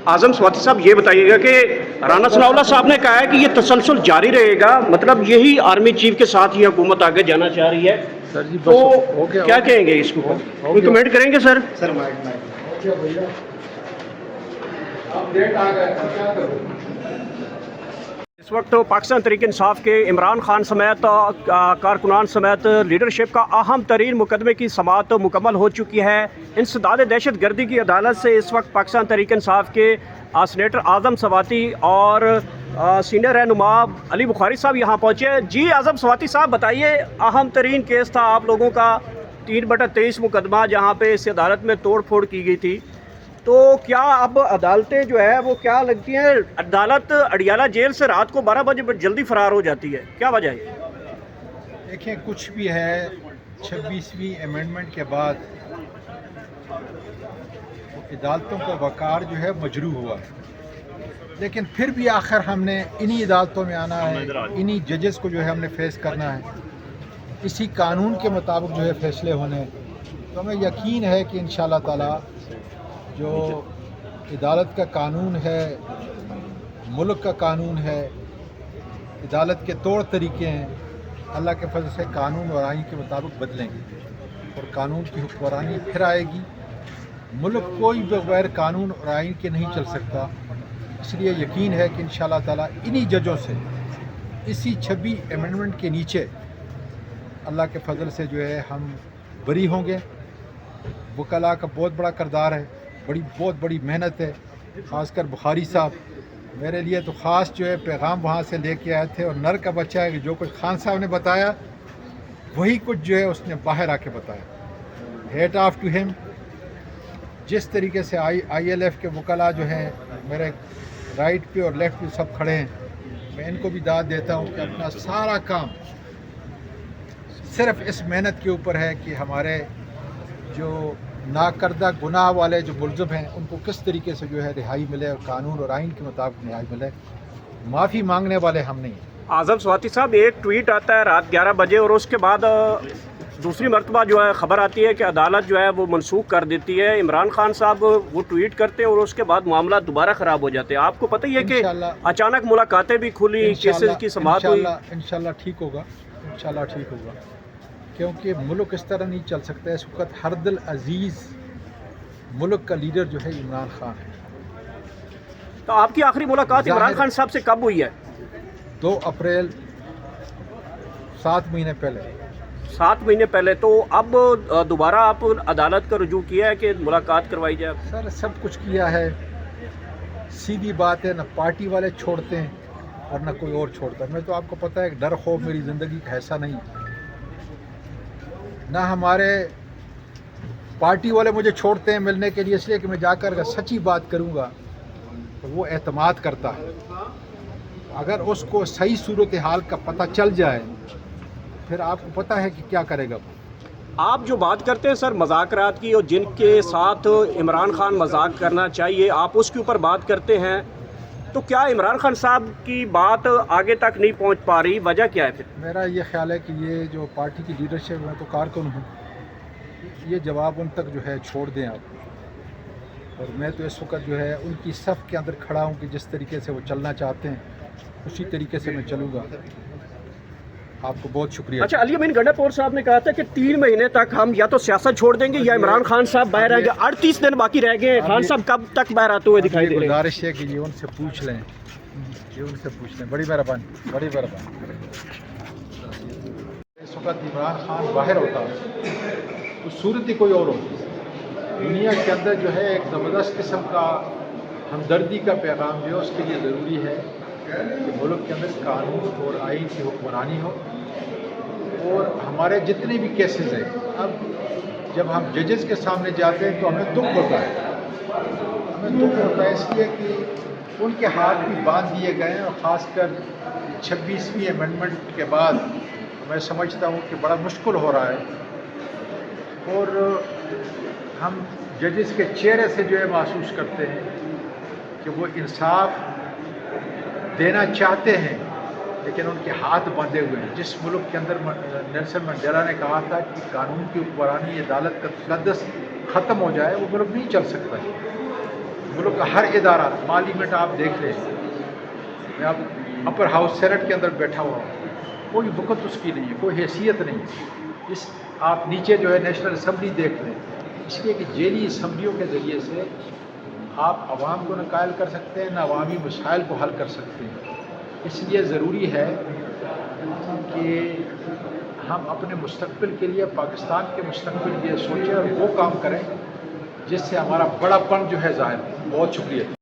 आजम स्वाति साहब ये बताइएगा कि राना सनाउल्लाह साहब ने कहा है कि ये तसलसल जारी रहेगा, मतलब यही आर्मी चीफ के साथ ही हुकूमत आगे जाना चाह रही है। सर जी तो बस हो गया, क्या कहेंगे इसको, कोई कमेंट करेंगे सर? सर माइक भैया अब डेट आ गया क्या करूं। इस वक्त पाकिस्तान तहरीक इंसाफ के इमरान खान समेत कारकुनान समेत लीडरशिप का अहम तरीन मुकदमे की समाअत मुकम्मल हो चुकी है। इंसदाद दहशत गर्दी की अदालत से इस वक्त पाकिस्तान तहरीक इंसाफ के सीनेटर आज़म स्वाति और सीनियर रहनुमा अली बुखारी साहब यहाँ पहुँचे। जी आज़म स्वाति साहब बताइए, अहम तरीन केस था आप लोगों का 3/23 मुकदमा, जहाँ पे इस अदालत में तोड़ फोड़ की गई थी। तो क्या अब अदालतें जो है वो क्या लगती हैं, अदालत अडियाला जेल से रात को 12 बजे जल्दी फरार हो जाती है, क्या वजह है? देखिए कुछ भी है, 26वीं अमेंडमेंट के बाद अदालतों का वक़ार जो है मजरू हुआ है, लेकिन फिर भी आखिर हमने इन्हीं अदालतों में आना है, इन्हीं जजेस को जो है हमने फेस करना है, इसी कानून के मुताबिक जो है फैसले होने हैं। तो हमें यकीन है कि इंशाअल्लाह ताला जो अदालत का कानून है, मुल्क का कानून है, अदालत के तौर तरीके हैं, अल्लाह के फजल से कानून और आईन के मुताबिक बदलेंगे और कानून की हुक्मरानी फिर आएगी। मुल्क कोई बगैर कानून और आईन के नहीं चल सकता, इसलिए यकीन है कि इंशाअल्लाह ताला इन्हीं जजों से, इसी 26 अमेंडमेंट के नीचे अल्लाह के फजल से जो है हम बरी होंगे। वकला का बहुत बड़ा किरदार है, बहुत बड़ी मेहनत है, ख़ासकर बुखारी साहब मेरे लिए तो ख़ास जो है पैगाम वहाँ से लेके आए थे, और नर का बच्चा है कि जो कुछ खान साहब ने बताया वही कुछ जो है उसने बाहर आके बताया। Hat off to him. जिस तरीके से ILF के वकला जो हैं मेरे राइट पे और लेफ़्ट पे सब खड़े हैं, मैं इनको भी दाद देता हूँ कि अपना सारा काम सिर्फ़ इस मेहनत के ऊपर है कि हमारे जो नाकर्दा गुनाह वाले जो मुलज़िम हैं उनको किस तरीके से जो है रिहाई मिले और कानून और आइन के मुताबिक रिहाई मिले। माफ़ी मांगने वाले हम नहीं। आज़म स्वाति साहब, एक ट्वीट आता है रात 11 बजे और उसके बाद दूसरी मरतबा जो है ख़बर आती है कि अदालत जो है वो मनसूख कर देती है। इमरान खान साहब वो ट्वीट करते हैं और उसके बाद मामला दोबारा ख़राब हो जाते हैं। आपको पता ही है कि अचानक मुलाकातें भी खुली, केसेस की समाअत हुई। इंशाल्लाह ठीक होगा, इंशाल्लाह ठीक होगा, क्योंकि मुल्क इस तरह नहीं चल सकता। इस वक्त हर दिल अजीज़ मुल्क का लीडर जो है इमरान खान है। तो आपकी आखिरी मुलाकात इमरान खान साहब से कब हुई है? 2 अप्रैल, 7 महीने पहले। 7 महीने पहले। तो अब दोबारा आप अदालत का रुजू किया है कि मुलाकात करवाई जाए? सर सब कुछ किया है, सीधी बात है, ना पार्टी वाले छोड़ते हैं और ना कोई और छोड़ता है। मैं तो आपको पता है डर खौफ मेरी ज़िंदगी का ऐसा नहीं, ना हमारे पार्टी वाले मुझे छोड़ते हैं मिलने के लिए, इसलिए कि मैं जाकर अगर सच्ची बात करूंगा तो वो एतमाद करता है। अगर उसको सही सूरत हाल का पता चल जाए फिर आपको पता है कि क्या करेगा। आप जो बात करते हैं सर मज़ाकरात की, और जिनके साथ इमरान खान मजाक करना चाहिए आप उसके ऊपर बात करते हैं, तो क्या इमरान खान साहब की बात आगे तक नहीं पहुंच पा रही, वजह क्या है फिर? मेरा ये ख्याल है कि ये जो पार्टी की लीडरशिप, मैं तो कारकुन हूँ, ये जवाब उन तक जो है छोड़ दें आप। और मैं तो इस वक्त जो है उनकी सफ़ के अंदर खड़ा हूँ कि जिस तरीके से वो चलना चाहते हैं उसी तरीके से मैं चलूँगा। आपको बहुत शुक्रिया। अच्छा, अली अमीन गंडापुर साहब ने कहा था कि 3 महीने तक हम या तो सियासत छोड़ देंगे या इमरान खान साहब बाहर आएंगे। 38 दिन बाकी रह गए हैं, खान साहब कब तक बाहर आते हुए दिखाई दे रहे हैं? गुजारिश है कि ये उनसे पूछ लें, ये उनसे पूछ लें, बड़ी मेहरबानी, बड़ी मेहरबानी। इस वक्त इमरान खान बाहर होता तो सूरत ही कोई और होती। दुनिया के अंदर जो है एक ज़बरदस्त किस्म का हमदर्दी का पैगाम जो है उसके लिए ज़रूरी है कि मुल्क के अंदर कानून और आइन की हुक्मरानी हो। और हमारे जितने भी केसेस हैं, अब जब हम जजेस के सामने जाते हैं तो हमें दुख होता है, हमें दुख होता है इसलिए कि उनके हाथ भी बांध दिए गए हैं। और ख़ासकर 26वीं अमेंडमेंट के बाद मैं समझता हूँ कि बड़ा मुश्किल हो रहा है। और हम जजेस के चेहरे से जो है महसूस करते हैं कि वो इंसाफ देना चाहते हैं लेकिन उनके हाथ बांधे हुए हैं। जिस मुल्क के अंदर नेल्सन मंडेला ने कहा था कि कानून की हुक्मरानी, अदालत का तसद्दुस ख़त्म हो जाए, वो मुल्क नहीं चल सकता। ملک کا ہر ادارہ پارلیمنٹ آپ دیکھ لیں، میں اب اپر ہاؤس سینٹ کے اندر بیٹھا ہوا ہوں، کوئی وقت اس کی نہیں ہے، کوئی حیثیت نہیں ہے۔ اس آپ نیچے جو ہے نیشنل اسمبلی دیکھ لیں، اس لیے کہ ذیلی اسمبلیوں کے ذریعے سے آپ عوام کو نہ قائل کر سکتے ہیں، نہ عوامی مسائل کو حل کر سکتے ہیں۔ اس لیے ضروری ہے کہ ہم اپنے مستقبل کے لیے، پاکستان کے مستقبل کے لیے سوچیں اور وہ کام کریں جس سے ہمارا بڑا پن جو ہے ظاہر ہو۔ بہت شکریہ۔